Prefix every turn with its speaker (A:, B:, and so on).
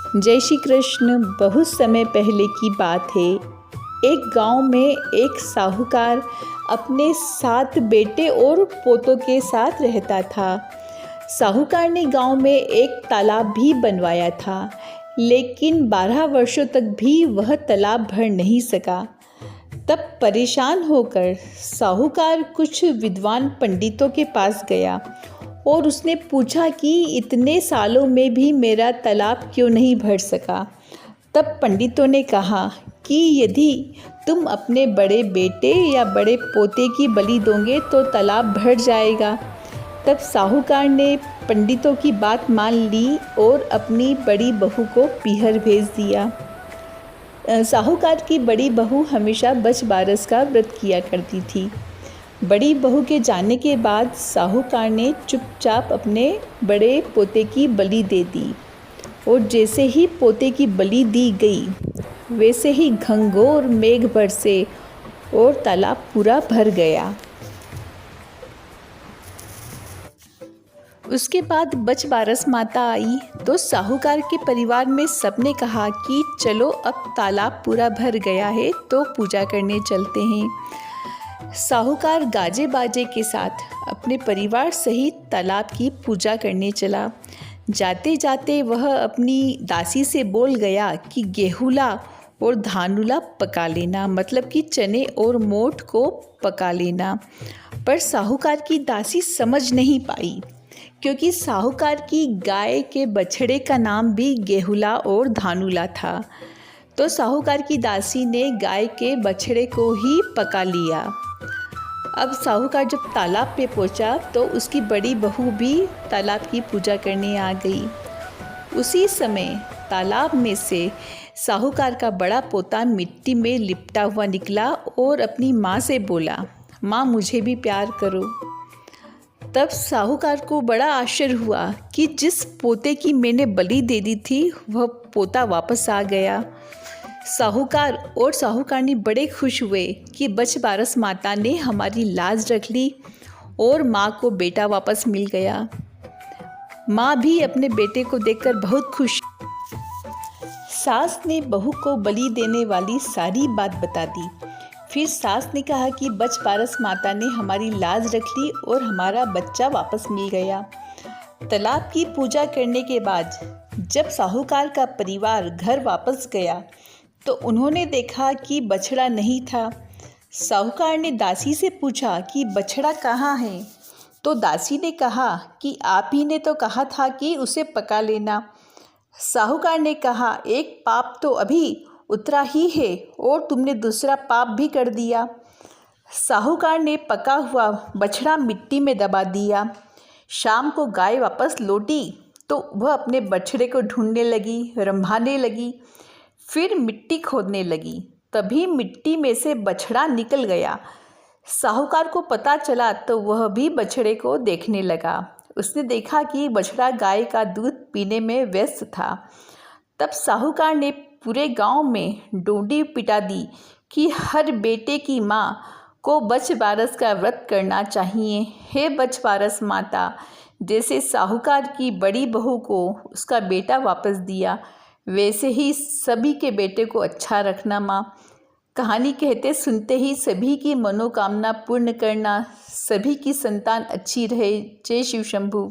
A: जय श्री कृष्ण। बहुत समय पहले की बात है। एक गांव में एक साहूकार अपने 7 बेटे और पोतों के साथ रहता था। साहूकार ने गांव में एक तालाब भी बनवाया था, लेकिन 12 वर्षों तक भी वह तालाब भर नहीं सका। तब परेशान होकर साहूकार कुछ विद्वान पंडितों के पास गया और उसने पूछा कि इतने सालों में भी मेरा तालाब क्यों नहीं भर सका। तब पंडितों ने कहा कि यदि तुम अपने बड़े बेटे या बड़े पोते की बलि दोगे तो तालाब भर जाएगा। तब साहूकार ने पंडितों की बात मान ली और अपनी बड़ी बहू को पीहर भेज दिया। साहूकार की बड़ी बहू हमेशा बच बारस का व्रत किया करती थी। बड़ी बहू के जाने के बाद साहूकार ने चुपचाप अपने बड़े पोते की बलि दे दी और जैसे ही पोते की बलि दी गई वैसे ही घंघोर मेघ बरसे और तालाब पूरा भर गया। उसके बाद बच बारस माता आई तो साहूकार के परिवार में सबने कहा कि चलो अब तालाब पूरा भर गया है तो पूजा करने चलते हैं। साहूकार गाजे बाजे के साथ अपने परिवार सहित तालाब की पूजा करने चला। जाते जाते वह अपनी दासी से बोल गया कि गेहूला और धानुला पका लेना, मतलब कि चने और मोठ को पका लेना। पर साहूकार की दासी समझ नहीं पाई, क्योंकि साहूकार की गाय के बछड़े का नाम भी गेहूला और धानुला था। तो साहूकार की दासी ने गाय के बछड़े को ही पका लिया। अब साहूकार जब तालाब पे पहुंचा तो उसकी बड़ी बहू भी तालाब की पूजा करने आ गई। उसी समय तालाब में से साहूकार का बड़ा पोता मिट्टी में लिपटा हुआ निकला और अपनी माँ से बोला, माँ मुझे भी प्यार करो। तब साहूकार को बड़ा आश्चर्य हुआ कि जिस पोते की मैंने बलि दे दी थी वह पोता वापस आ गया। साहूकार और साहूकारनी बड़े खुश हुए कि बच बारस माता ने हमारी लाज रख ली और माँ को बेटा वापस मिल गया। माँ भी अपने बेटे को देखकर बहुत खुश। सास ने बहू को बलि देने वाली सारी बात बता दी। फिर सास ने कहा कि बच बारस माता ने हमारी लाज रख ली और हमारा बच्चा वापस मिल गया। तालाब की पूजा करने के बाद जब साहूकार का परिवार घर वापस गया तो उन्होंने देखा कि बछड़ा नहीं था। साहूकार ने दासी से पूछा कि बछड़ा कहाँ है? तो दासी ने कहा कि आप ही ने तो कहा था कि उसे पका लेना। साहूकार ने कहा, एक पाप तो अभी उतरा ही है और तुमने दूसरा पाप भी कर दिया। साहूकार ने पका हुआ बछड़ा मिट्टी में दबा दिया। शाम को गाय वापस लौटी तो वह अपने बछड़े को ढूंढने लगी, रंभाने लगी, फिर मिट्टी खोदने लगी। तभी मिट्टी में से बछड़ा निकल गया। साहूकार को पता चला तो वह भी बछड़े को देखने लगा। उसने देखा कि बछड़ा गाय का दूध पीने में व्यस्त था। तब साहूकार ने पूरे गांव में डोंडी पिटा दी कि हर बेटे की माँ को बच बारस का व्रत करना चाहिए। हे बच बारस माता, जैसे साहूकार की बड़ी बहू को उसका बेटा वापस दिया वैसे ही सभी के बेटे को अच्छा रखना माँ। कहानी कहते सुनते ही सभी की मनोकामना पूर्ण करना, सभी की संतान अच्छी रहे। जय शिव शंभू।